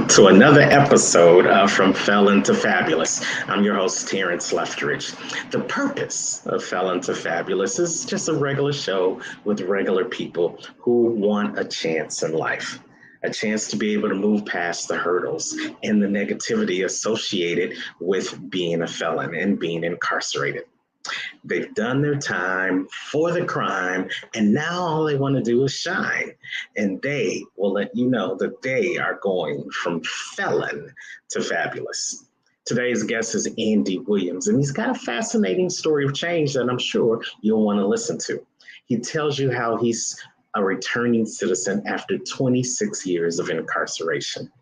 to another episode of From Felon to Fabulous. I'm your host, Terrence Leftridge. The purpose of Felon to Fabulous is just a regular show with regular people who want a chance in life. A chance to be able to move past the hurdles and the negativity associated with being a felon and being incarcerated. They've done their time for the crime, and now all they want to do is shine. And they will let you know that they are going from felon to fabulous. Today's guest is Andy Williams, and he's got a fascinating story of change that I'm sure you'll want to listen to. He tells you how he's a returning citizen after 26 years of incarceration.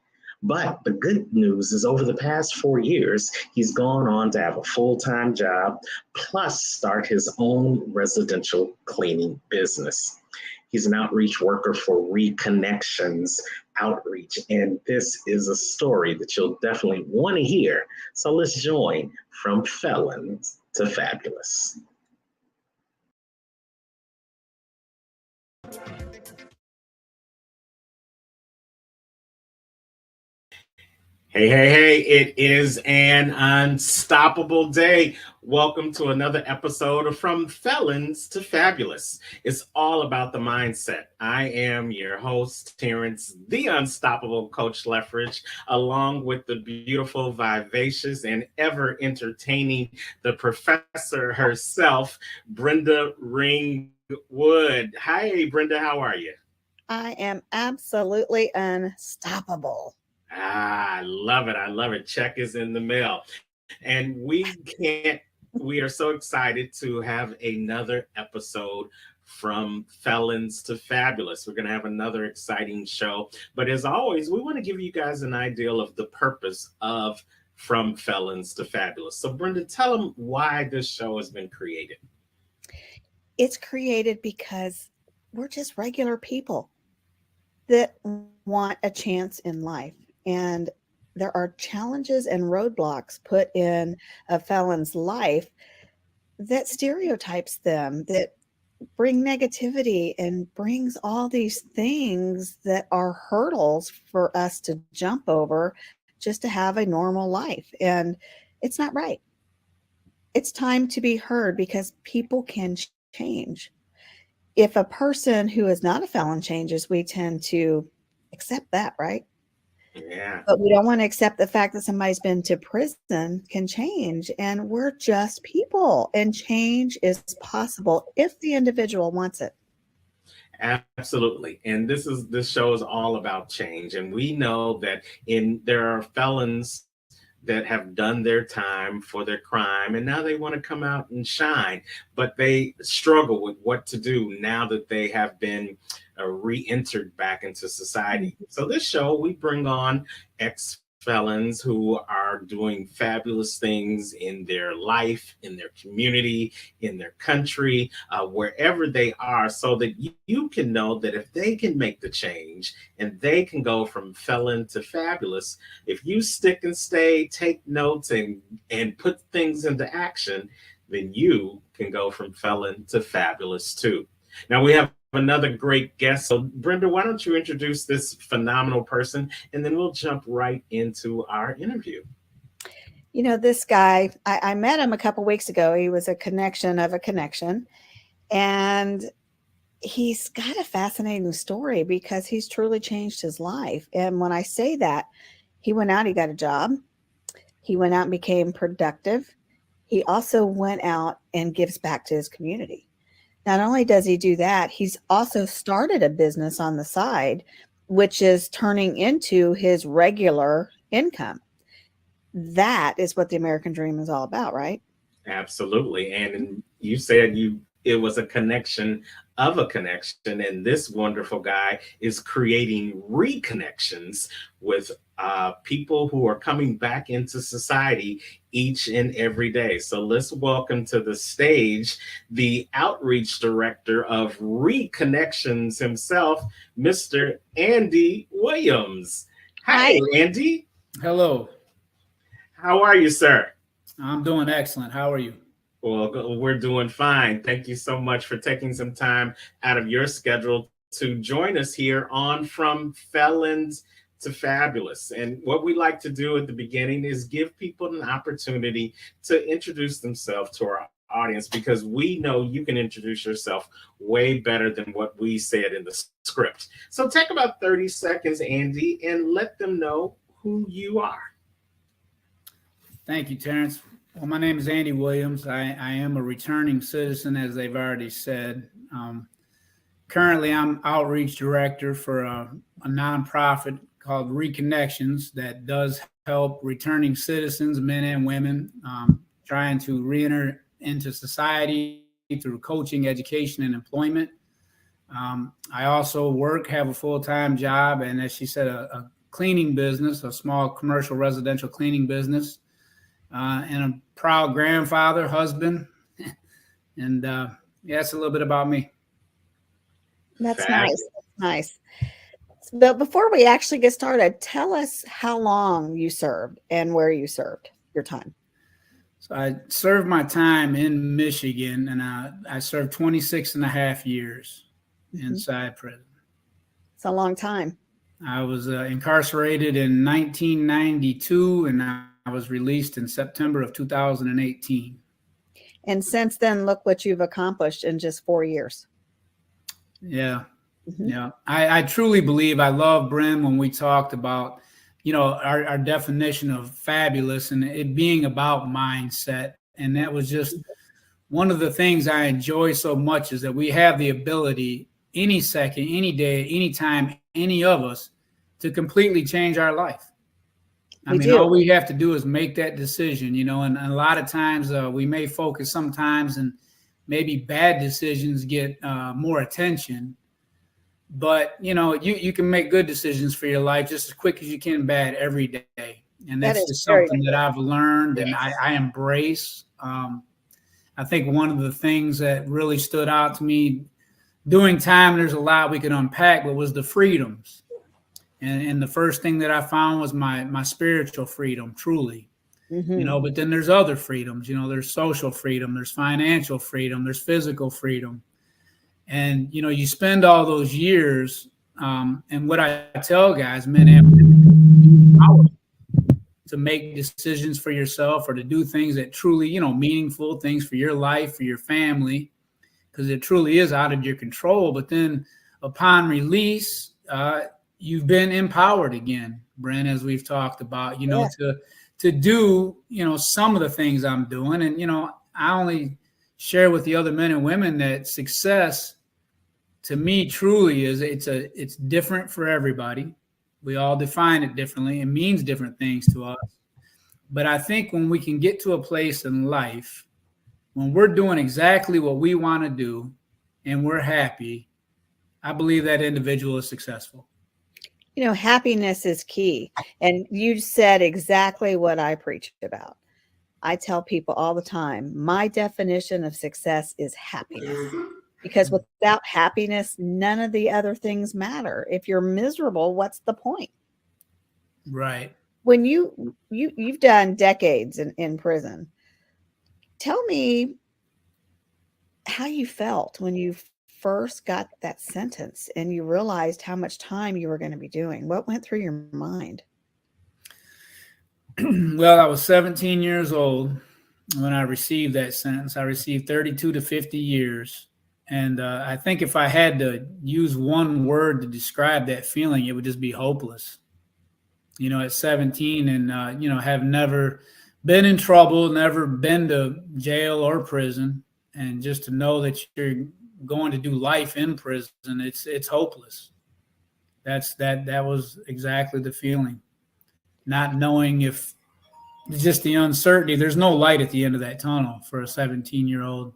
But the good news is over the past 4 years, he's gone on to have a full-time job, plus start his own residential cleaning business. He's an outreach worker for ReConnections Outreach, and this is a story that you'll definitely want to hear. So let's join From Felons to Fabulous. Hey, it is an unstoppable day. Welcome to another episode of From Felons to Fabulous. It's all about the mindset. I am your host, Terrence, the unstoppable Coach Leftridge, along with the beautiful, vivacious, and ever entertaining, the professor herself, Brenda Ringwood. Hi, Brenda, how are you? I am absolutely unstoppable. I love it. I love it. Check is in the mail. And we are so excited to have another episode from Felons to Fabulous. We're going to have another exciting show. But as always, we want to give you guys an idea of the purpose of From Felons to Fabulous. So Brenda, tell them why this show has been created. It's created because we're just regular people that want a chance in life. And there are challenges and roadblocks put in a felon's life that stereotypes them, that bring negativity and brings all these things that are hurdles for us to jump over just to have a normal life. And it's not right. It's time to be heard because people can change. If a person who is not a felon changes, we tend to accept that, right? Yeah. But we don't want to accept the fact that somebody's been to prison can change. And we're just people. And change is possible if the individual wants it. Absolutely. And this show is all about change. And we know that there are felons that have done their time for their crime and now they want to come out and shine, but they struggle with what to do now that they have been re-entered back into society. So this show, we bring on ex-felons who are doing fabulous things in their life, in their community, in their country, wherever they are, so that you can know that if they can make the change and they can go from felon to fabulous, if you stick and stay, take notes and put things into action, then you can go from felon to fabulous too. Now we have another great guest. So Brenda, why don't you introduce this phenomenal person and then we'll jump right into our interview. You know, this guy, I met him a couple weeks ago. He was a connection of a connection. And he's got a fascinating story because he's truly changed his life. And when I say that, he went out, he got a job. He went out and became productive. He also went out and gives back to his community. Not only does he do that, he's also started a business on the side, which is turning into his regular income. That is what the American dream is all about, right? Absolutely. And you said it was a connection of a connection, and this wonderful guy is creating ReConnections with people who are coming back into society each and every day. So let's welcome to the stage the outreach director of ReConnections himself, Mr. Andy Williams. Hi, Andy. Hello. How are you, sir? I'm doing excellent. How are you? Well, we're doing fine. Thank you so much for taking some time out of your schedule to join us here on From Felons to Fabulous. And what we like to do at the beginning is give people an opportunity to introduce themselves to our audience, because we know you can introduce yourself way better than what we said in the script. So take about 30 seconds, Andy, and let them know who you are. Thank you, Terrence. Well, my name is Andy Williams. I am a returning citizen, as they've already said. Currently, I'm outreach director for a nonprofit called ReConnections that does help returning citizens, men and women, trying to reenter into society through coaching, education, and employment. I also have a full-time job, and as she said, a cleaning business, a small commercial residential cleaning business, and a proud grandfather, husband. And yeah, that's a little bit about me. That's nice. That's nice. But before we actually get started, tell us how long you served and where you served your time. So I served my time in Michigan, and I served 26 and a half years inside prison. It's a long time. I was incarcerated in 1992, and I was released in September of 2018. And since then, look what you've accomplished in just 4 years. Yeah. Yeah. I truly believe, I love, Bryn, when we talked about, our definition of fabulous and it being about mindset. And that was just one of the things I enjoy so much, is that we have the ability any second, any day, anytime, any of us, to completely change our life. All we have to do is make that decision, and a lot of times we may focus sometimes, and maybe bad decisions get more attention. But, you can make good decisions for your life just as quick as you can bad every day. And that's just something that I've learned and I embrace. I think one of the things that really stood out to me doing time, there's a lot we can unpack, but was the freedoms. And the first thing that I found was my spiritual freedom, truly. But then there's other freedoms, there's social freedom, there's financial freedom, there's physical freedom. And, you spend all those years, and what I tell guys, men and women, to make decisions for yourself or to do things that truly, meaningful things for your life, for your family, because it truly is out of your control. But then upon release, you've been empowered again, Brent, as we've talked about, to do, some of the things I'm doing. And, I only share with the other men and women that success to me truly is it's different for everybody. We all define it differently. It means different things to us. But I think when we can get to a place in life when we're doing exactly what we want to do and we're happy, I believe that individual is successful. Happiness is key. And you said exactly what I preach about. I tell people all the time, my definition of success is happiness. Because without happiness, none of the other things matter. If you're miserable, what's the point? Right. When you've done decades in prison, tell me how you felt when you first got that sentence and you realized how much time you were going to be doing. What went through your mind? Well, I was 17 years old when I received that sentence. I received 32 to 50 years. And I think if I had to use one word to describe that feeling, it would just be hopeless. At 17 and, have never been in trouble, never been to jail or prison. And just to know that you're going to do life in prison, it's hopeless. That was exactly the feeling. Not knowing if just the uncertainty, there's no light at the end of that tunnel for a 17-year-old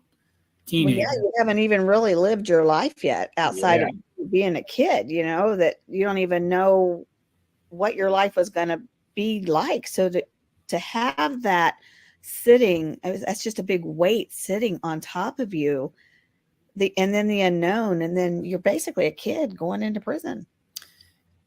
teenager. Well, yeah, you haven't even really lived your life yet outside of being a kid, that you don't even know what your life was going to be like. So to have that sitting, that's just a big weight sitting on top of you, and then the unknown, and then you're basically a kid going into prison.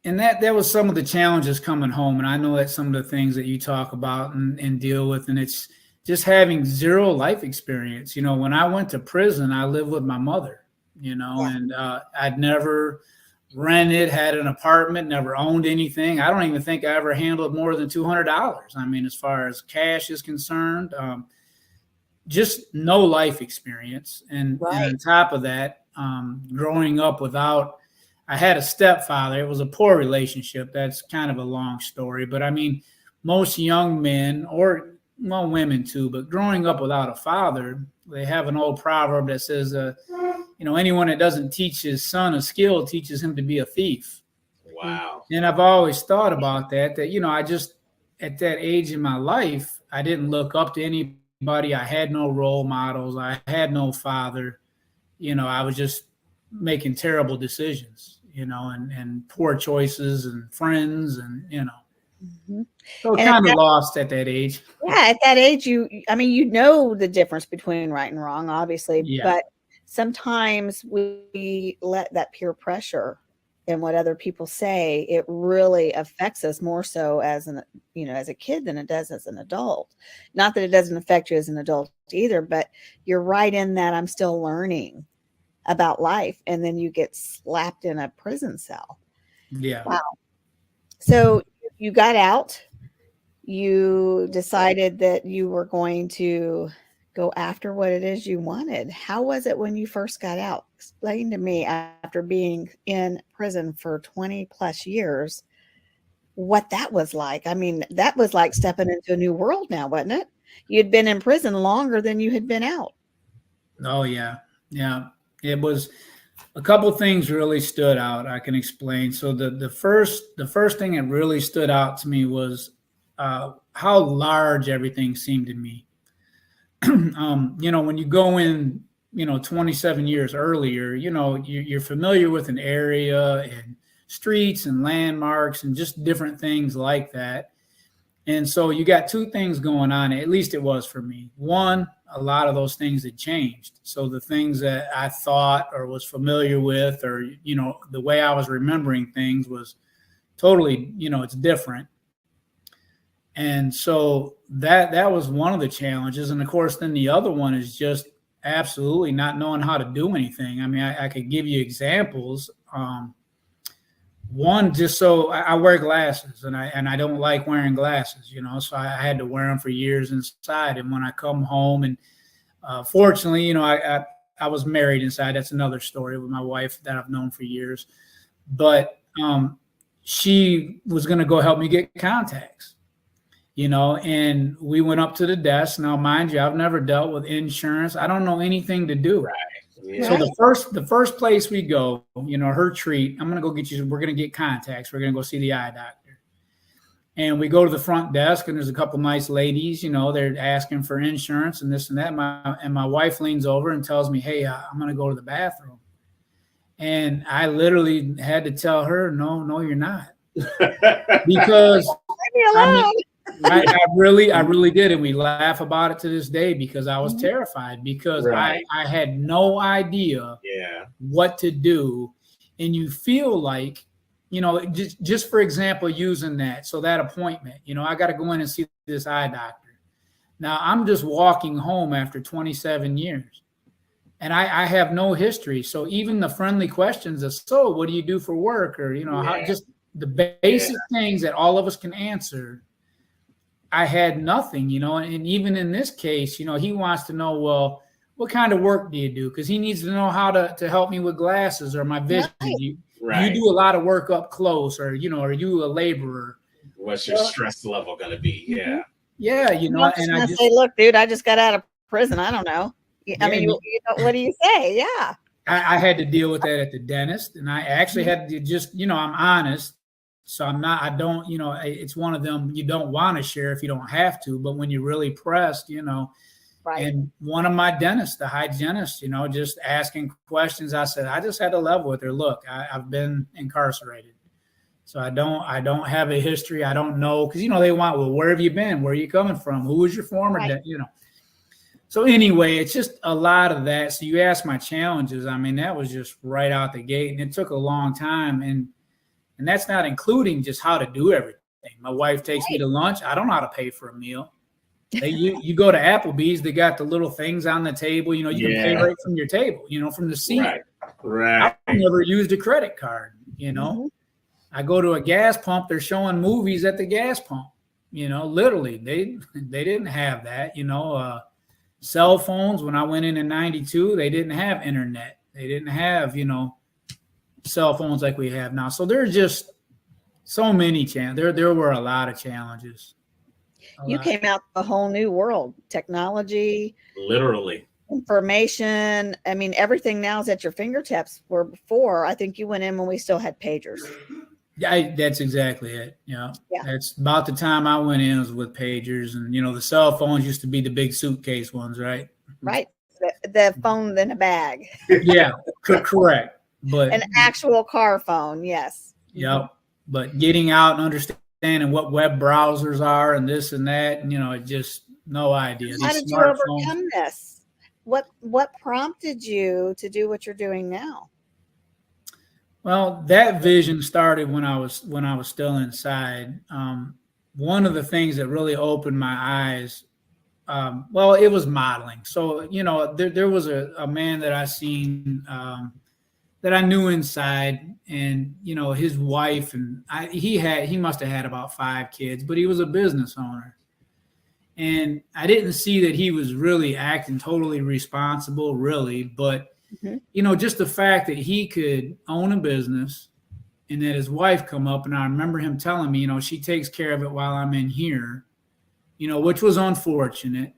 And that was some of the challenges coming home. And I know that's some of the things that you talk about and deal with. And it's just having zero life experience. When I went to prison, I lived with my mother, and I'd never rented, had an apartment, never owned anything. I don't even think I ever handled more than $200. I mean, as far as cash is concerned, just no life experience. And on top of that, growing up without, I had a stepfather. It was a poor relationship. That's kind of a long story. But I mean, most young men, or well, women too, but growing up without a father, they have an old proverb that says, anyone that doesn't teach his son a skill teaches him to be a thief. Wow. And I've always thought about that, I just, at that age in my life, I didn't look up to anybody. I had no role models. I had no father. I was just making terrible decisions, and poor choices and friends and, So kind of lost at that age. Yeah, at that age, you know the difference between right and wrong, obviously, but sometimes we let that peer pressure and what other people say, it really affects us more so as as a kid than it does as an adult. Not that it doesn't affect you as an adult either, but you're right in that I'm still learning about life, and then you get slapped in a prison cell. Yeah. Wow. So you got out. You decided that you were going to go after what it is you wanted. How was it when you first got out? Explain to me, after being in prison for 20 plus years, what that was like. I mean, that was like stepping into a new world now, wasn't it? You'd been in prison longer than you had been out. Oh, yeah. Yeah. It was a couple of things really stood out. I can explain. So the first thing that really stood out to me was how large everything seemed to me. When you go in, 27 years earlier, you're familiar with an area and streets and landmarks and just different things like that. And so you got two things going on, at least it was for me. One, a lot of those things had changed. So the things that I thought or was familiar with, or, the way I was remembering things was totally, it's different. And so that was one of the challenges. And of course, then the other one is just absolutely not knowing how to do anything. I mean, I could give you examples. One, just so I wear glasses, and I don't like wearing glasses, so I had to wear them for years inside. And when I come home, and fortunately, I was married inside. That's another story with my wife that I've known for years. But she was going to go help me get contacts, and we went up to the desk. Now, mind you, I've never dealt with insurance. I don't know anything to do. Right. Yeah. So the first place we go, her treat, I'm going to go get you, we're going to get contacts. We're going to go see the eye doctor. And we go to the front desk, and there's a couple nice ladies, they're asking for insurance and this and that. My wife leans over and tells me, hey, I'm going to go to the bathroom. And I literally had to tell her, no, you're not. Because I really did. And we laugh about it to this day because I was terrified, because I had no idea what to do. And you feel like, just for example, using that. So that appointment, I got to go in and see this eye doctor. Now I'm just walking home after 27 years and I have no history. So even the friendly questions of, so what do you do for work? Or, how, just the basic things that all of us can answer. I had nothing, and even in this case, he wants to know, well, what kind of work do you do? Because he needs to know how to help me with glasses or my vision. You do a lot of work up close, or, are you a laborer? What's your stress level going to be? Yeah. Yeah. And I just say, look, dude, I just got out of prison. I don't know. I mean, what do you say? Yeah. I had to deal with that at the dentist, and I actually had to just, I'm honest. So it's one of them you don't want to share if you don't have to, but when you're really pressed, and one of my dentists, the hygienist, just asking questions, I said, I just had to level with her. Look, I've been incarcerated. So I don't have a history. I don't know. Cause they want, well, where have you been? Where are you coming from? Who was your former, So anyway, it's just a lot of that. So you asked my challenges. I mean, that was just right out the gate, and it took a long time. And that's not including just how to do everything. My wife takes me to lunch. I don't know how to pay for a meal. You go to Applebee's, they got the little things on the table. You can pay right from your table, from the seat. Right. I never used a credit card. you know. I go to a gas pump, they're showing movies at the gas pump, you know, literally. They didn't have that, you know. Cell phones, when I went in 92, they didn't have internet. They didn't have, you know, cell phones like we have now. So there's just so many challenges. There were a lot of challenges. You came out a whole new world, technology, Literally. information. I mean, everything now is at your fingertips, where before, I think you went in when we still had pagers. Yeah, that's exactly it. Yeah. Yeah. That's about the time I went in was with pagers, and, you know, the cell phones used to be the big suitcase ones, right? Right. The phone in a bag. Yeah, correct. But An actual car phone. Yes. Yep. But getting out and understanding what web browsers are and this and that, and, you know, it just no idea. How These did you smartphones. overcome this? What prompted you to do what you're doing now? Well, that vision started when I was still inside. One of the things that really opened my eyes, well, it was modeling. So, you know, there was a man that I seen that I knew inside, and, you know, his wife, and he must have had about 5 kids, but he was a business owner. And I didn't see that he was really acting totally responsible, really, but you know, just the fact that he could own a business and that his wife come up, and I remember him telling me, you know, she takes care of it while I'm in here, you know, which was unfortunate.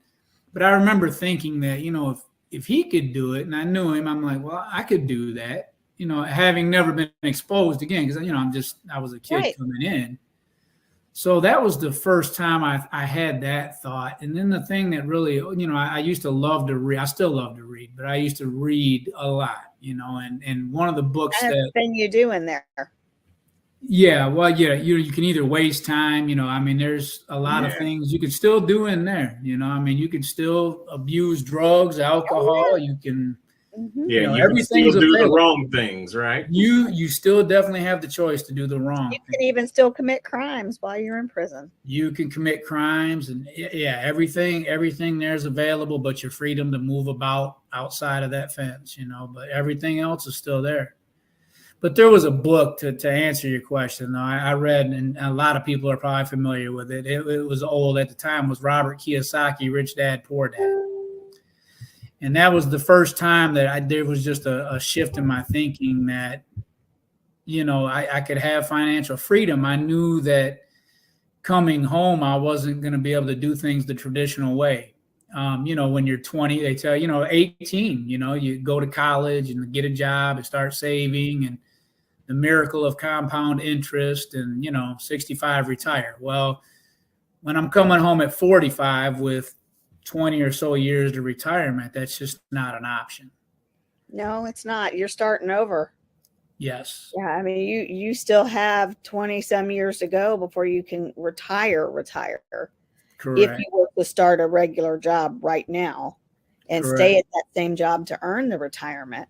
But I remember thinking that, you know, if he could do it, and I knew him, I'm like, well, I could do that, you know, having never been exposed again, because, you know, I was a kid coming in. So that was the first time I had that thought. And then the thing that really, you know, I used to love to read. I still love to read, but I used to read a lot, you know, and one of the books That thing you do in there. Yeah, well, yeah, you can either waste time, you know, I mean, there's a lot of things you can still do in there, you know, I mean, you can still abuse drugs, alcohol, you can, Yeah, you know, you can still do available. the wrong things, right? You still definitely have the choice to do the wrong You thing. can even still commit crimes while you're in prison. You can commit crimes, and yeah, everything there's available, but your freedom to move about outside of that fence, you know, but everything else is still there. But there was a book to answer your question, though. I read, and a lot of people are probably familiar with it. It was old at the time, was Robert Kiyosaki, Rich Dad, Poor Dad. And that was the first time that there was just a shift in my thinking that, you know, I could have financial freedom. I knew that coming home, I wasn't going to be able to do things the traditional way. You know, when you're 20, they tell you, 18, you know, you go to college and get a job and start saving, and the miracle of compound interest, and, 65 retire. Well, when I'm coming home at 45 with 20 or so years to retirement, that's just not an option. No, it's not. You're starting over. Yes. Yeah, I mean, you still have 20 some years to go before you can retire. Correct. If you were to start a regular job right now and stay at that same job to earn the retirement.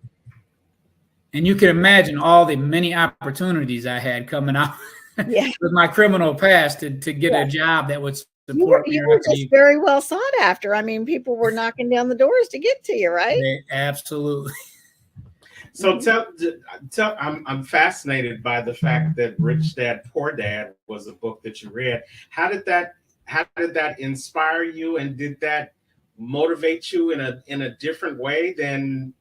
And you can imagine all the many opportunities I had coming out with my criminal past to get a job that would support me. You were just very well sought after. I mean, people were knocking down the doors to get to you, right? Absolutely. So I'm fascinated by the fact that Rich Dad, Poor Dad was a book that you read. How did that inspire you, and did that motivate you in a different way than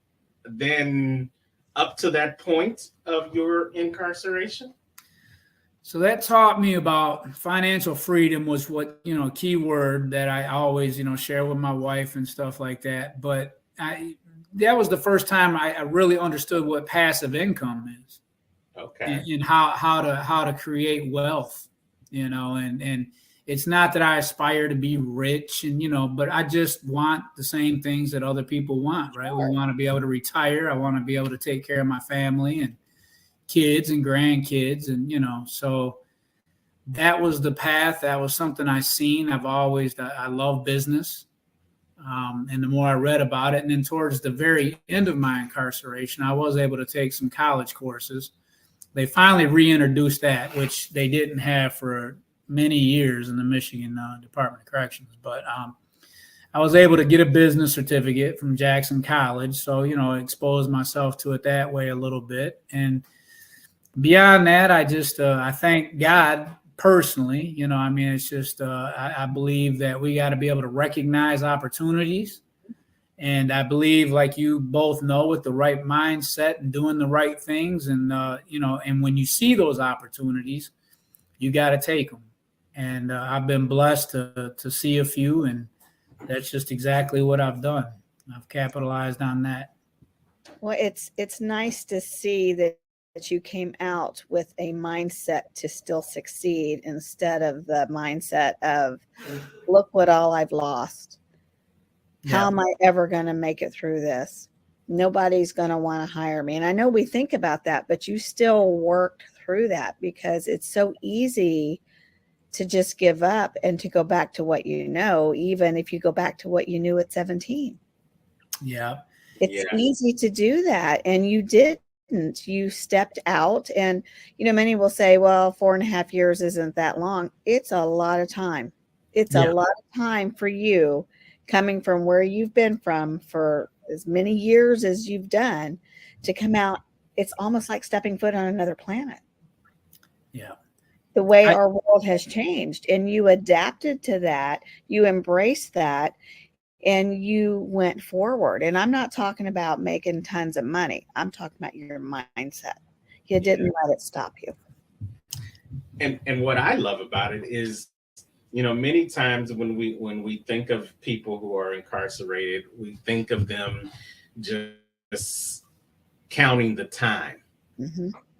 up to that point of your incarceration? So that taught me about financial freedom, was what, key word that I always, share with my wife and stuff like that. But that was the first time I really understood what passive income is. Okay. And how to create wealth, and it's not that I aspire to be rich but I just want the same things that other people want, right? We want to be able to retire. I want to be able to take care of my family and kids and grandkids. And, so that was the path. That was something I seen. I love business. And the more I read about it, and then towards the very end of my incarceration, I was able to take some college courses. They finally reintroduced that, which they didn't have for many years in the Michigan Department of Corrections. But I was able to get a business certificate from Jackson College. So, exposed myself to it that way a little bit. And Beyond that, I thank God personally. I mean, it's just, I believe that we got to be able to recognize opportunities. And I believe, like you both know, with the right mindset and doing the right things, and and when you see those opportunities, you got to take them. And I've been blessed to see a few, and that's just exactly what I've done. I've capitalized on that. Well, it's nice to see that you came out with a mindset to still succeed instead of the mindset of, look what all I've lost. How am I ever going to make it through this? Nobody's going to want to hire me. And I know we think about that, but you still worked through that, because it's so easy to just give up and to go back to what you know, even if you go back to what you knew at 17. Yeah. It's easy to do that. And you didn't. You stepped out. And, many will say, well, 4.5 years isn't that long. It's a lot of time. It's a lot of time for you, coming from where you've been from for as many years as you've done, to come out. It's almost like stepping foot on another planet. Yeah. The way our world has changed, and you adapted to that, you embraced that, and you went forward. And I'm not talking about making tons of money. I'm talking about your mindset. You didn't let it stop you. And what I love about it is, many times when we think of people who are incarcerated, we think of them just counting the time,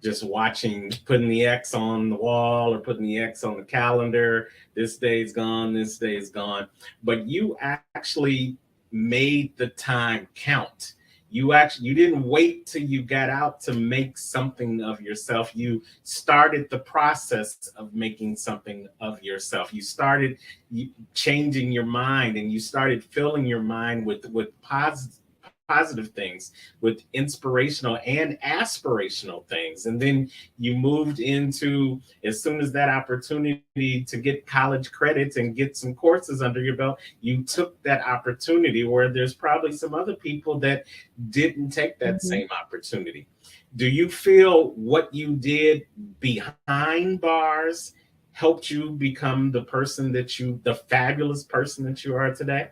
just watching, putting the X on the wall or putting the X on the calendar. This day's gone, this day's gone. But you actually made the time count. You didn't wait till you got out to make something of yourself. You started the process of making something of yourself. You started changing your mind, and you started filling your mind with positive things, with inspirational and aspirational things. And then you moved into, as soon as that opportunity to get college credits and get some courses under your belt, you took that opportunity, where there's probably some other people that didn't take that same opportunity. Do you feel what you did behind bars helped you become the fabulous person that you are today?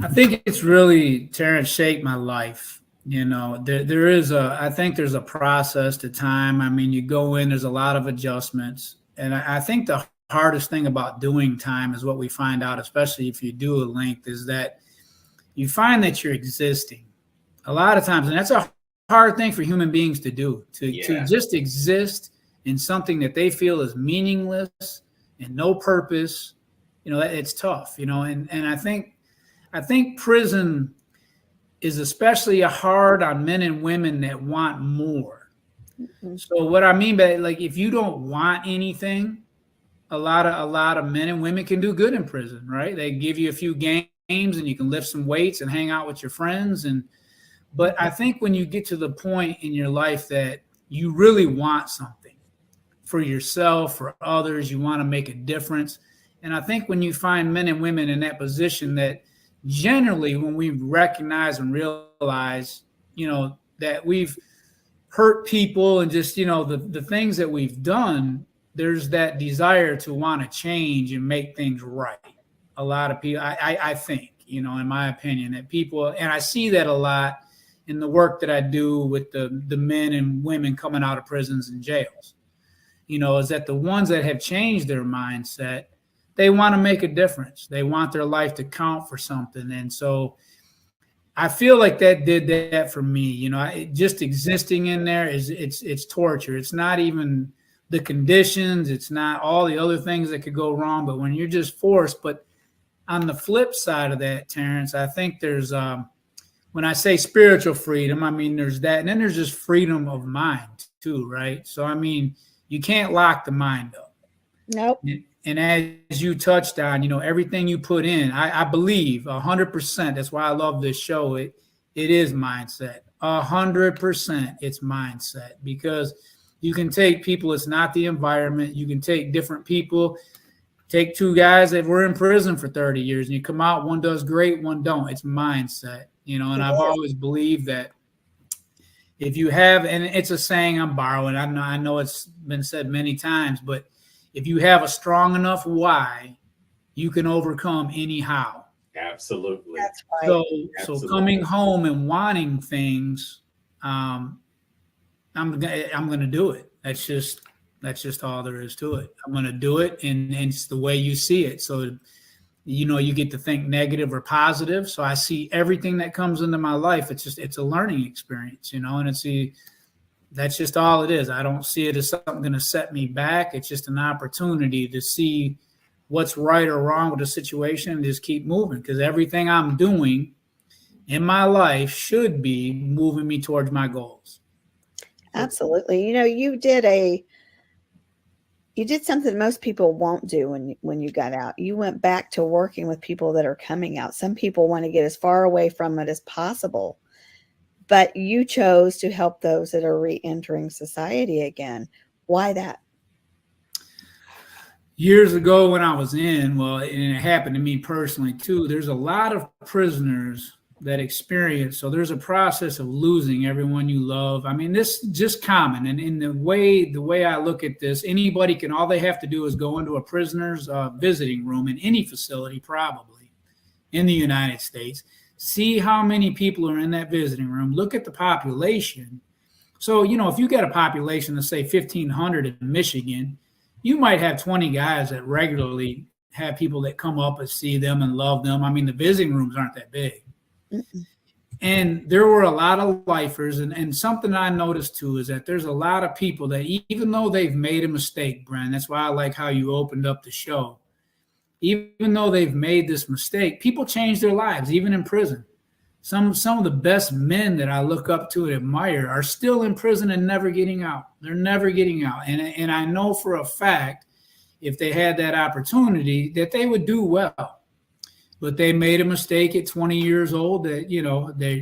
I think it's really, Terrence, shaped my life. I think there's a process to time. I mean, you go in, there's a lot of adjustments. And I think the hardest thing about doing time is what we find out, especially if you do a length, is that you find that you're existing a lot of times. And that's a hard thing for human beings to do, to just exist in something that they feel is meaningless and no purpose. It's tough, and I think prison is especially hard on men and women that want more. So what I mean by, like, if you don't want anything, a lot of men and women can do good in prison, right? They give you a few games and you can lift some weights and hang out with your friends. But I think when you get to the point in your life that you really want something for yourself, for others, you want to make a difference. And I think when you find men and women in that position, that generally, when we recognize and realize, that we've hurt people and just, the things that we've done, there's that desire to want to change and make things right. A lot of people, I think, in my opinion, that people, and I see that a lot in the work that I do with the men and women coming out of prisons and jails, is that the ones that have changed their mindset, they want to make a difference. They want their life to count for something. And so I feel like that did that for me. Just existing in there it's torture. It's not even the conditions. It's not all the other things that could go wrong, but when you're just forced. But on the flip side of that, Terrence, I think there's, when I say spiritual freedom, I mean, there's that. And then there's just freedom of mind too, right? So, I mean, you can't lock the mind up. Nope. And as you touched on, everything you put in, I believe 100%. That's why I love this show. It is mindset. 100% it's mindset, because you can take people. It's not the environment. You can take different people. Take two guys that were in prison for 30 years and you come out, one does great, one don't. It's mindset, and I've always believed that If you have, and it's a saying I'm borrowing, I know it's been said many times, but if you have a strong enough why, you can overcome any how. Absolutely. That's right. So Absolutely. coming home and wanting things, I'm going to do it. That's just all there is to it. I'm going to do it, and it's the way you see it. So, you get to think negative or positive. So I see everything that comes into my life. It's a learning experience, and that's just all it is. I don't see it as something going to set me back. It's just an opportunity to see what's right or wrong with the situation and just keep moving, because everything I'm doing in my life should be moving me towards my goals. Absolutely. You did something most people won't do when you got out. You went back to working with people that are coming out. Some people want to get as far away from it as possible, but you chose to help those that are re-entering society again. Why that? Years ago when I was and it happened to me personally too, there's a lot of prisoners that experience. So there's a process of losing everyone you love. I mean, this is just common. And in the way I look at this, all they have to do is go into a prisoner's visiting room in any facility, probably in the United States, see how many people are in that visiting room, look at the population. So, if you got a population of say 1,500 in Michigan, you might have 20 guys that regularly have people that come up and see them and love them. I mean, the visiting rooms aren't that big. Mm-mm. And there were a lot of lifers. And something I noticed too is that there's a lot of people that even though they've made a mistake, Bren, that's why I like how you opened up the show. Even though they've made this mistake, people change their lives, even in prison. Some of the best men that I look up to and admire are still in prison and never getting out. They're never getting out. And I know for a fact, if they had that opportunity, that they would do well. But they made a mistake at 20 years old that,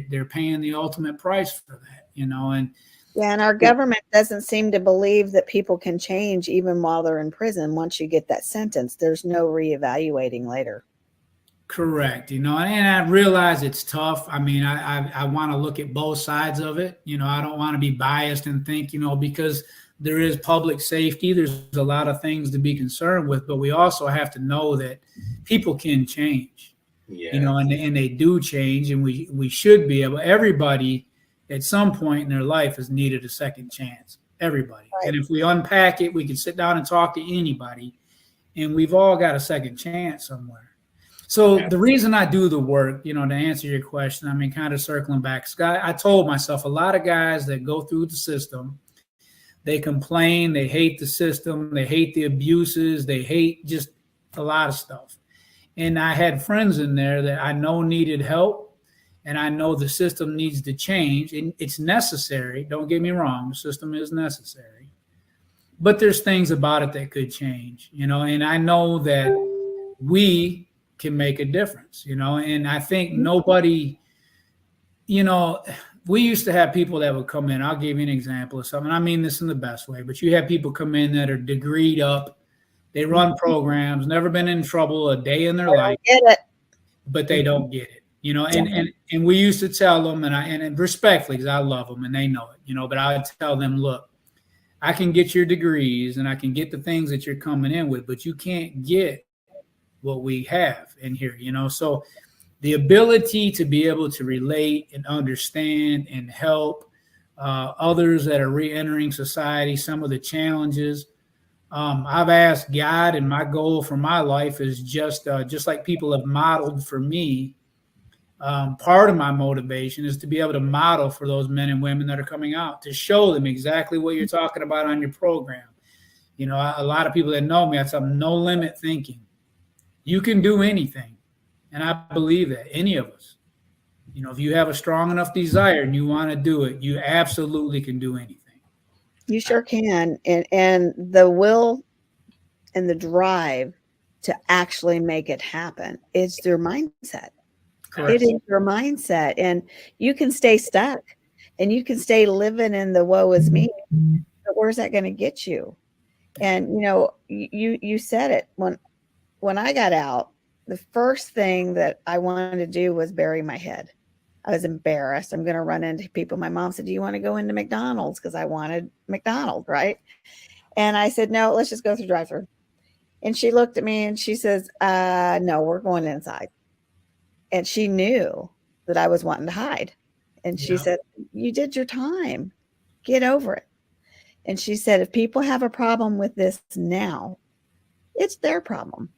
they're paying the ultimate price for that, and our government doesn't seem to believe that people can change even while they're in prison. Once you get that sentence, there's no reevaluating later. Correct. And I realize it's tough. I mean, I want to look at both sides of it. I don't want to be biased and think, because there is public safety, there's a lot of things to be concerned with, but we also have to know that people can change, and they do change, and we should be able, everybody at some point in their life has needed a second chance, everybody. Right. And if we unpack it, we can sit down and talk to anybody, and we've all got a second chance somewhere. So the reason I do the work, to answer your question, I mean, kind of circling back, Scott, I told myself a lot of guys that go through the system, they complain, they hate the system, they hate the abuses, they hate just a lot of stuff. And I had friends in there that I know needed help, and I know the system needs to change, and it's necessary. Don't get me wrong, the system is necessary. But there's things about it that could change, and I know that we can make a difference, and I think nobody, we used to have people that would come in. I'll give you an example of something. I mean this in the best way, but you have people come in that are degreed up. They run programs, never been in trouble a day in their life, but they don't get it, and we used to tell them, and respectfully, because I love them and they know it, but I would tell them, look, I can get your degrees and I can get the things that you're coming in with, but you can't get what we have in here, so the ability to be able to relate and understand and help others that are re-entering society, some of the challenges. I've asked God, and my goal for my life is just like people have modeled for me. Part of my motivation is to be able to model for those men and women that are coming out, to show them exactly what you're talking about on your program. A lot of people that know me, I tell them no limit thinking. You can do anything. And I believe that, any of us, if you have a strong enough desire and you want to do it, you absolutely can do anything. You sure can. And the will and the drive to actually make it happen is your mindset. Correct. It is your mindset. And you can stay stuck and you can stay living in the woe is me. But where's that going to get you? And, you said it. When I got out, the first thing that I wanted to do was bury my head. I was embarrassed. I'm going to run into people. My mom said, do you want to go into McDonald's? Because I wanted McDonald's, right? And I said, no, let's just go through drive-thru. And she looked at me and she says, no, we're going inside. And she knew that I was wanting to hide. And she said, you did your time. Get over it. And she said, if people have a problem with this now, it's their problem.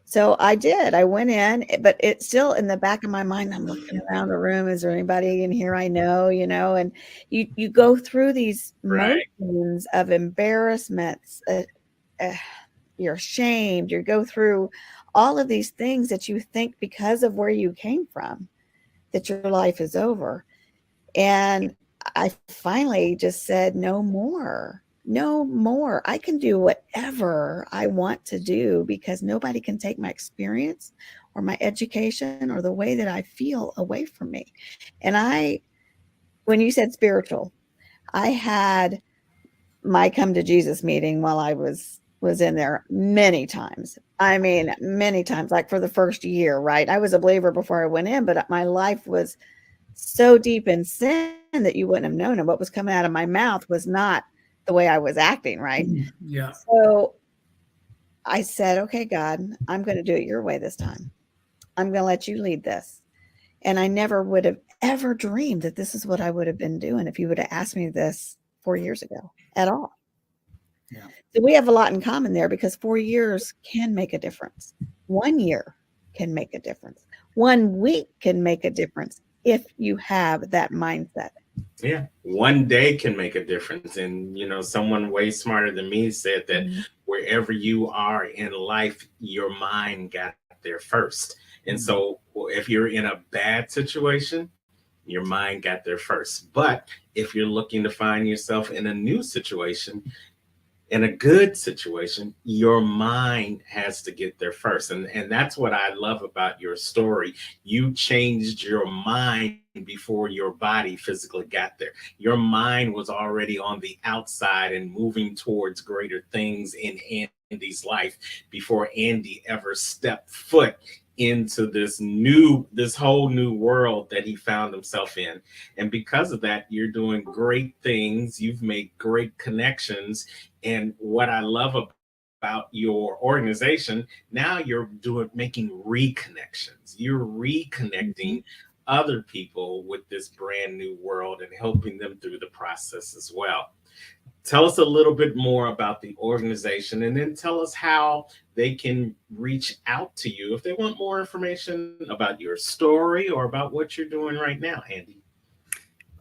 So I did. I went in, but it's still in the back of my mind. I'm looking around the room. Is there anybody in here I know? And you go through these motions of embarrassments. You're ashamed. You go through all of these things that you think because of where you came from, that your life is over. And I finally just said, no more. No more. I can do whatever I want to do because nobody can take my experience or my education or the way that I feel away from me. And when you said spiritual, I had my come to Jesus meeting while I was in there many times. I mean, many times, like for the first year, right? I was a believer before I went in, but my life was so deep in sin that you wouldn't have known it. What was coming out of my mouth was not the way I was acting, right? Yeah. So I said, okay, God, I'm going to do it your way this time. I'm going to let you lead this. And I never would have ever dreamed that this is what I would have been doing if you would have asked me this 4 years ago at all. Yeah. So we have a lot in common there because 4 years can make a difference. 1 year can make a difference. 1 week can make a difference if you have that mindset. Yeah, 1 day can make a difference. And, someone way smarter than me said that wherever you are in life, your mind got there first. And so if you're in a bad situation, your mind got there first. But if you're looking to find yourself in a new situation, in a good situation, your mind has to get there first. And that's what I love about your story. You changed your mind before your body physically got there. Your mind was already on the outside and moving towards greater things in Andy's life before Andy ever stepped foot into this whole new world that he found himself in. And because of that, you're doing great things. You've made great connections. And what I love about your organization, now you're making reconnections. You're reconnecting other people with this brand new world and helping them through the process as well. Tell us a little bit more about the organization, and then tell us how they can reach out to you if they want more information about your story or about what you're doing right now, Andy.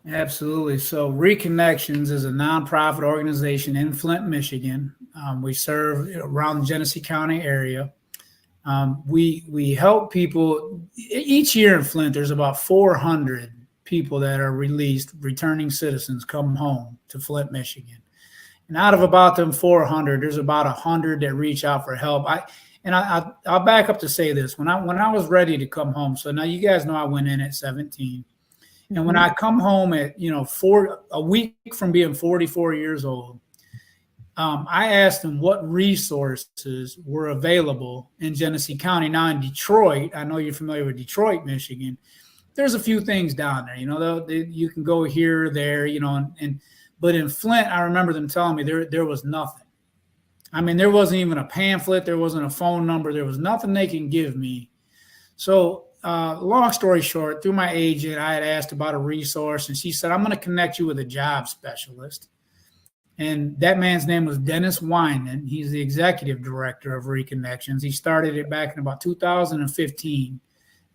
Absolutely. So ReConnections is a nonprofit organization in Flint, Michigan. We serve around the Genesee County area. We help people each year in Flint. There's about 400 people that are released, returning citizens come home to Flint, Michigan. And out of about them 400, there's about 100 that reach out for help. I'll back up to say this. When I was ready to come home, so now you guys know I went in at 17. And when I come home at, a week from being 44 years old, I asked them what resources were available in Genesee County. Now in Detroit, I know you're familiar with Detroit, Michigan. There's a few things down there, you can go here, there, but in Flint, I remember them telling me there was nothing. I mean, there wasn't even a pamphlet. There wasn't a phone number. There was nothing they can give me. So long story short, through my agent, I had asked about a resource, and she said, I'm going to connect you with a job specialist. And that man's name was Dennis Winan. He's the executive director of ReConnections. He started it back in about 2015.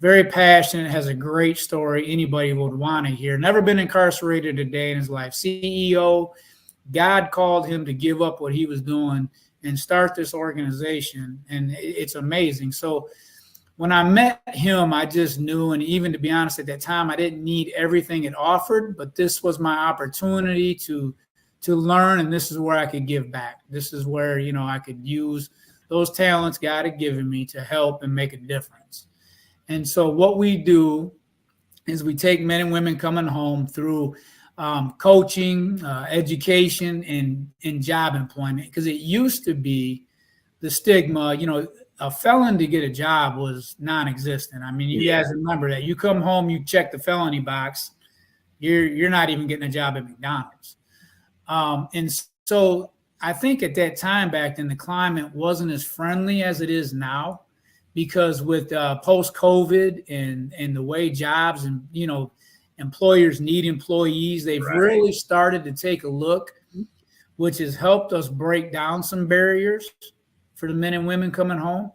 Very passionate, has a great story anybody would want to hear. Never been incarcerated a day in his life. CEO, God called him to give up what he was doing and start this organization. And it's amazing. So when I met him, I just knew, and even to be honest, at that time, I didn't need everything it offered, but this was my opportunity to learn, and this is where I could give back. This is where, I could use those talents God had given me to help and make a difference. And so what we do is we take men and women coming home through coaching, education, and job employment, because it used to be the stigma, a felon to get a job was non-existent. I mean, you guys remember that. You come home, you check the felony box, you're not even getting a job at McDonald's. And so I think at that time back then, the climate wasn't as friendly as it is now, because with post-COVID and the way jobs and, you know, employers need employees, they've really started to take a look, which has helped us break down some barriers for the men and women coming home.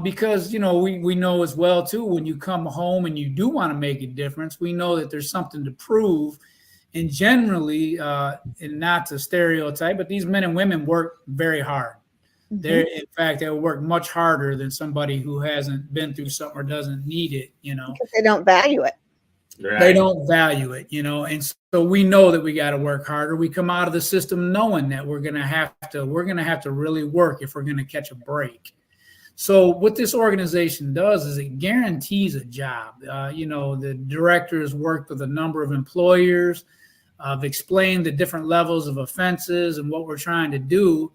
Because, you know, we know as well, too, when you come home and you do want to make a difference, we know that there's something to prove. And generally, and not to stereotype, but these men and women work very hard. They're, in fact, they'll work much harder than somebody who hasn't been through something or doesn't need it, you know. Because they don't value it. They don't value it, you know. And so we know that we got to work harder. We come out of the system knowing that we're going to have to really work if we're going to catch a break. So what this organization does is it guarantees a job. You know, the director has worked with a number of employers. I've explained the different levels of offenses and what we're trying to do.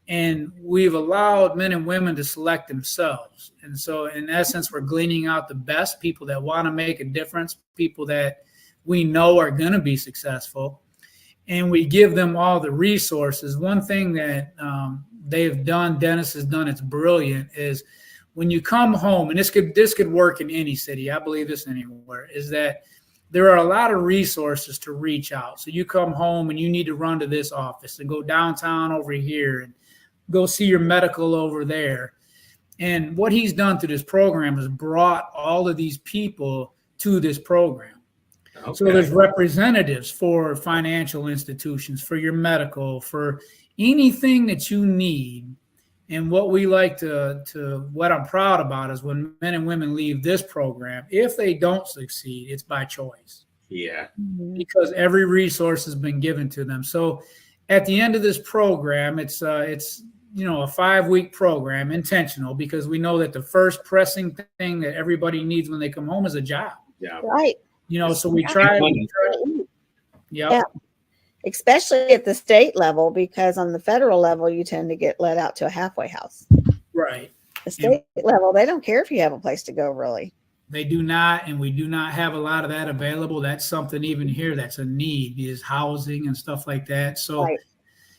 And we've allowed men and women to select themselves. And so in essence, we're gleaning out the best people that want to make a difference, people that we know are going to be successful. And we give them all the resources. One thing that they've done, Dennis has done, it's brilliant, is when you come home, and this could work in any city, I believe this anywhere, is that there are a lot of resources to reach out. So you come home and you need to run to this office and go downtown over here and go see your medical over there. And what he's done through this program is brought all of these people to this program. Okay. So there's representatives for financial institutions, for your medical, for anything that you need. And what we like what I'm proud about is when men and women leave this program, if they don't succeed, it's by choice. Yeah. Because every resource has been given to them. So at the end of this program, it's you know, a 5-week program, intentional, because we know that the first pressing thing that everybody needs when they come home is a job. Yeah. Right. You know, so we try. Yeah. Especially at the state level, because on the federal level, you tend to get let out to a halfway house. Right. The state level, they don't care if you have a place to go, really. They do not, and we do not have a lot of that available. That's something even here that's a need, is housing and stuff like that. So,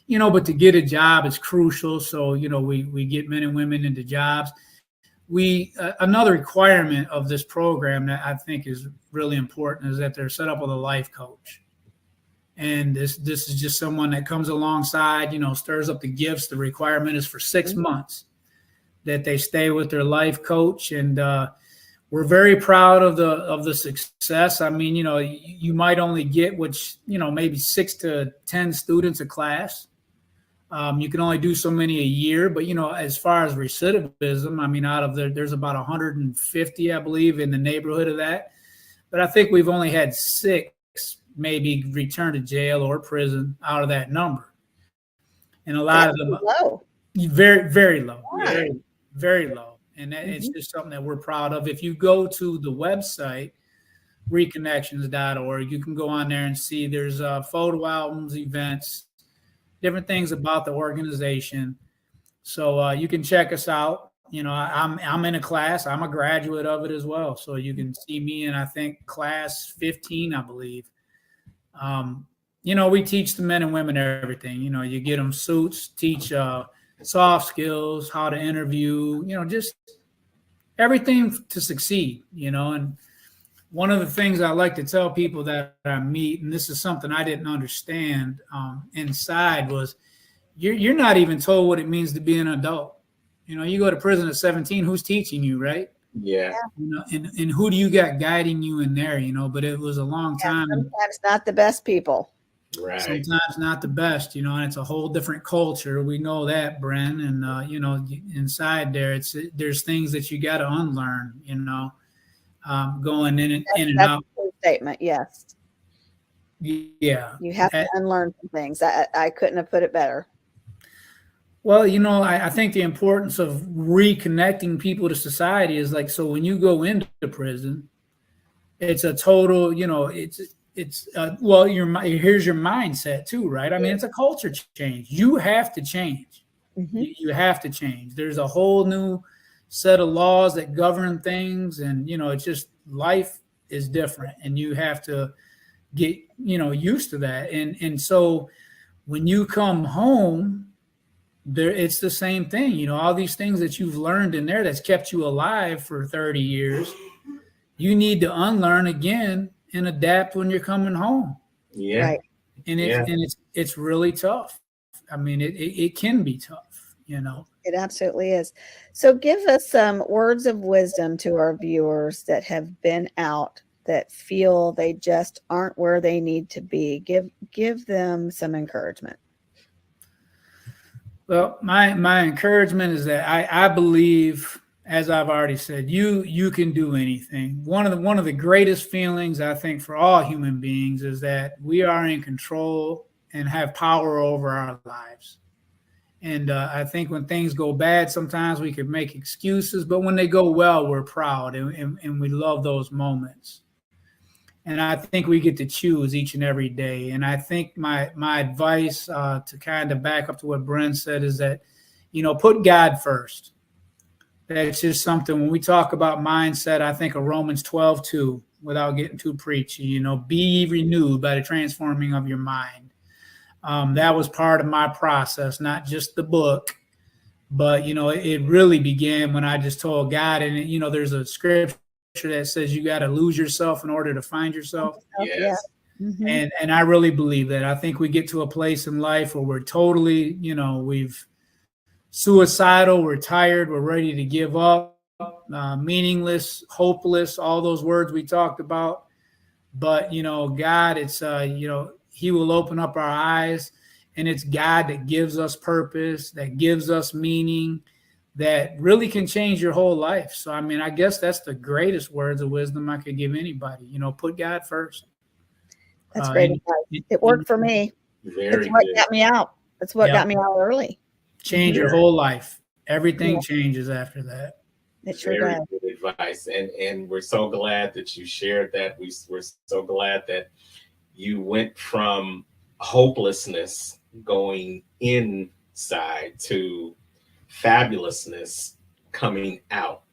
you know, but to get a job is crucial. So, you know, we get men and women into jobs. Another requirement of this program that I think is really important is that they're set up with a life coach. And this is just someone that comes alongside, you know, stirs up the gifts. The requirement is for 6 months that they stay with their life coach. And we're very proud of the success. I mean, you know, you might only get, maybe 6 to 10 students a class. You can only do so many a year. But, you know, as far as recidivism, I mean, out of there's about 150, I believe, in the neighborhood of that. But I think we've only had 6 maybe return to jail or prison out of that number. And a lot of them low. Very, very low. Very, very low. And it's just something that we're proud of. If you go to the website, worker-ReConnections.org, you can go on there and see there's photo albums, events, different things about the organization. So you can check us out. You know, I'm in a class. I'm a graduate of it as well. So you can see me in, I think, class 15, I believe. You know, we teach the men and women everything. You know, you get them suits, teach soft skills, how to interview, you know, just everything to succeed, you know. And one of the things I like to tell people that I meet, and this is something I didn't understand inside, was you're not even told what it means to be an adult. You know, you go to prison at 17, who's teaching you, right? Yeah. You know, and who do you got guiding you in there, you know? But it was a long time. Sometimes not the best people. Right. Sometimes not the best, you know, and it's a whole different culture. We know that, Bren. And, you know, inside there, there's things that you got to unlearn, you know, going in and out. That's a statement, yes. Yeah. You have to unlearn some things. I couldn't have put it better. Well, you know, I think the importance of reconnecting people to society is like, so when you go into prison, it's a total, you know, here's your mindset too, right? I mean, it's a culture change. You have to change. You have to change. There's a whole new set of laws that govern things. And, it's just life is different and you have to get, used to that. And so when you come home, it's the same thing, all these things that you've learned in there that's kept you alive for 30 years, you need to unlearn again and adapt when you're coming home. Yeah. Right. And it's really tough. I mean, it can be tough, It absolutely is. So give us some words of wisdom to our viewers that have been out, that feel they just aren't where they need to be. Give them some encouragement. Well, my encouragement is that I believe, as I've already said, you can do anything. One of the greatest feelings, I think, for all human beings is that we are in control and have power over our lives. And I think when things go bad, sometimes we could make excuses, but when they go well, we're proud and we love those moments. And I think we get to choose each and every day. And I think my advice to kind of back up to what Bren said is that, put God first. That's just something when we talk about mindset, I think of Romans 12:2, without getting too preachy, be renewed by the transforming of your mind. That was part of my process, not just the book, but, it really began when I just told God, and, there's a scripture that says you got to lose yourself in order to find yourself. Yes. Yeah. Mm-hmm. And I really believe that. I think we get to a place in life where we're totally, we've suicidal, we're tired, we're ready to give up, meaningless, hopeless, all those words we talked about. But, God, it's, he will open up our eyes, and it's God that gives us purpose, that gives us meaning, that really can change your whole life. So, I mean, I guess that's the greatest words of wisdom I could give anybody, put God first. That's great advice. It worked for me. Very That's what good. got me out. That's what got me out early. Change your whole life. Everything changes after that. It sure Very does. good advice. And we're so glad that you shared that. We're so glad that you went from hopelessness going inside to fabulousness coming out.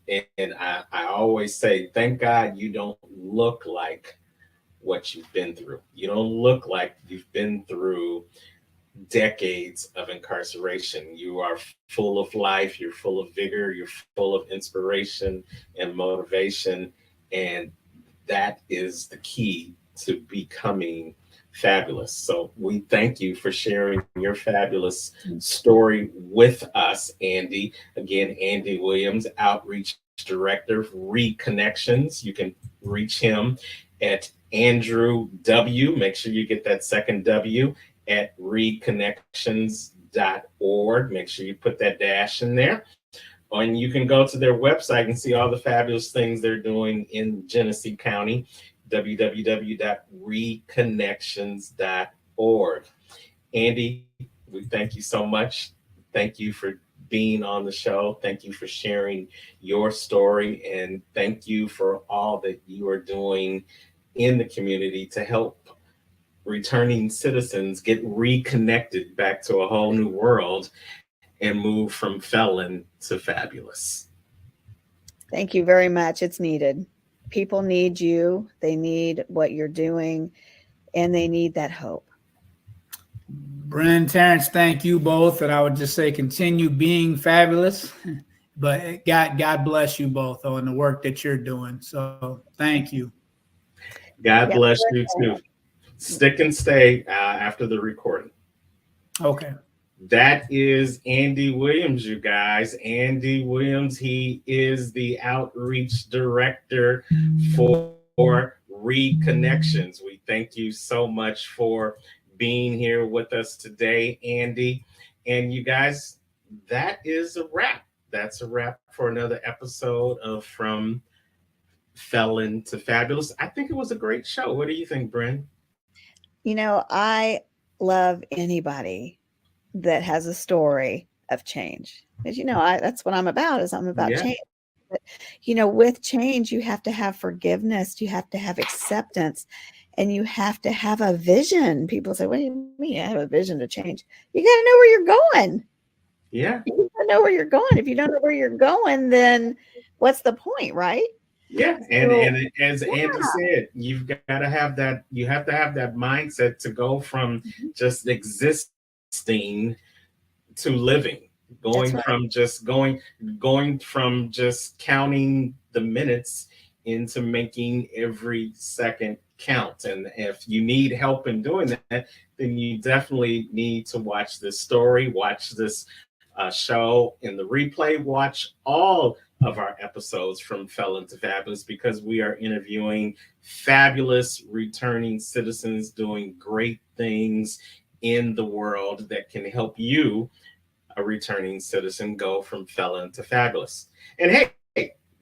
And I always say, thank God you don't look like what you've been through. You don't look like you've been through decades of incarceration. You are full of life, you're full of vigor, you're full of inspiration and motivation. And that is the key to becoming fabulous. So we thank you for sharing your fabulous story with us, Andy. Again, Andy Williams, Outreach Director of ReConnections. You can reach him at Andrew W. Make sure you get that second W at ReConnections.org. Make sure you put that dash in there. And you can go to their website and see all the fabulous things they're doing in Genesee County, www.reconnections.org. Andy, we thank you so much. Thank you for being on the show. Thank you for sharing your story. And thank you for all that you are doing in the community to help returning citizens get reconnected back to a whole new world and move from felon to fabulous. Thank you very much. It's needed. People need you. They need what you're doing, and they need that hope. Bren, Terrence, thank you both. And I would just say continue being fabulous. But God bless you both on the work that you're doing. So thank you. God bless you too. Stick and stay after the recording. Okay. That is Andy Williams, you guys. Andy Williams, he is the outreach director for ReConnections. We thank you so much for being here with us today, Andy. And you guys, that is a wrap. That's a wrap for another episode of From Felon to Fabulous. I think it was a great show. What do you think, Bren? I love anybody that has a story of change. Because, that's what I'm about, is I'm about change. But, with change, you have to have forgiveness. You have to have acceptance. And you have to have a vision. People say, what do you mean I have a vision to change? You got to know where you're going. Yeah. You don't know where you're going. If you don't know where you're going, then what's the point, right? Yeah, and as Andy Yeah. said, you've got to have that. You have to have that mindset to go from just existing to living, That's right. going from just counting the minutes into making every second count. And if you need help in doing that, then you definitely need to watch this story, watch this show in the replay, watch all of our episodes from Felon to Fabulous, because we are interviewing fabulous returning citizens doing great things in the world that can help you, a returning citizen, go from felon to fabulous. And hey,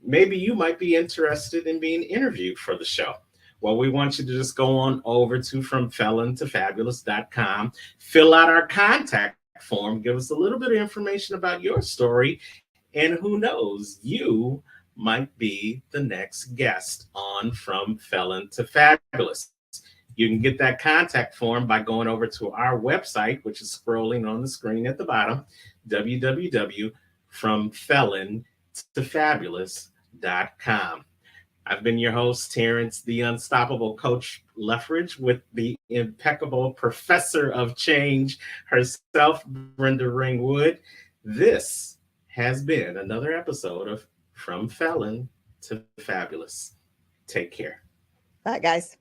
maybe you might be interested in being interviewed for the show. Well, we want you to just go on over to FromFelonToFabulous.com, fill out our contact form, give us a little bit of information about your story, and who knows, you might be the next guest on From Felon to Fabulous. You can get that contact form by going over to our website, which is scrolling on the screen at the bottom, www.FromFelonToFabulous.com. I've been your host, Terrence, the unstoppable Coach Lethbridge, with the impeccable professor of change herself, Brenda Ringwood. This has been another episode of From Felon to Fabulous. Take care. Bye, guys.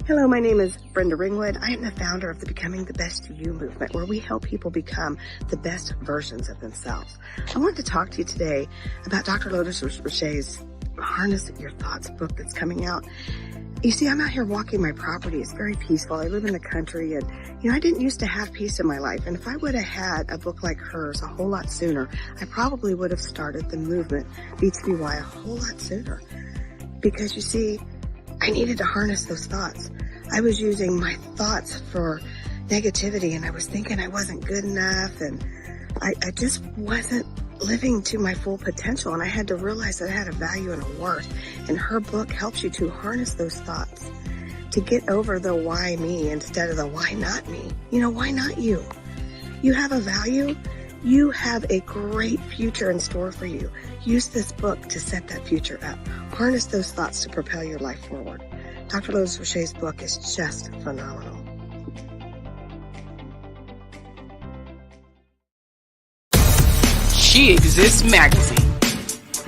Hello, my name is Brenda Ringwood. I am the founder of the Becoming the Best You movement, where we help people become the best versions of themselves. I wanted to talk to you today about Dr. Lotus Richet's Harness Your Thoughts book that's coming out. You see, I'm out here walking my property. It's very peaceful. I live in the country, and I didn't used to have peace in my life. And if I would have had a book like hers a whole lot sooner, I probably would have started the movement B2BY a whole lot sooner. Because you see, I needed to harness those thoughts. I was using my thoughts for negativity, and I was thinking I wasn't good enough, and I just wasn't living to my full potential, and I had to realize that I had a value and a worth. And her book helps you to harness those thoughts, to get over the why me instead of the why not me. Why not you? You have a value. You have a great future in store for you. Use this book to set that future up. Harness those thoughts to propel your life forward. Dr. Lotus Richet's book is just phenomenal. She Exists magazine,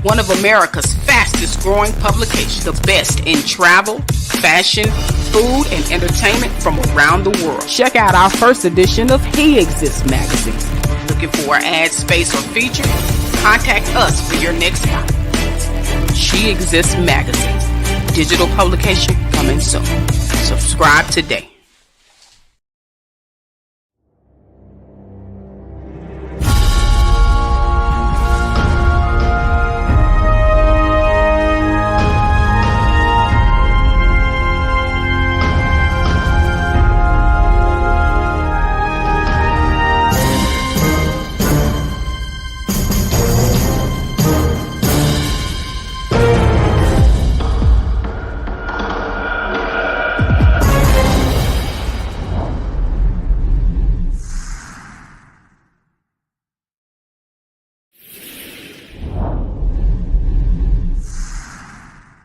one of America's fastest growing publications, the best in travel, fashion, food, and entertainment from around the world. Check out our first edition of He Exists magazine. Looking for an ad space or feature? Contact us for your next spot. She Exists magazine, digital publication coming soon. Subscribe today.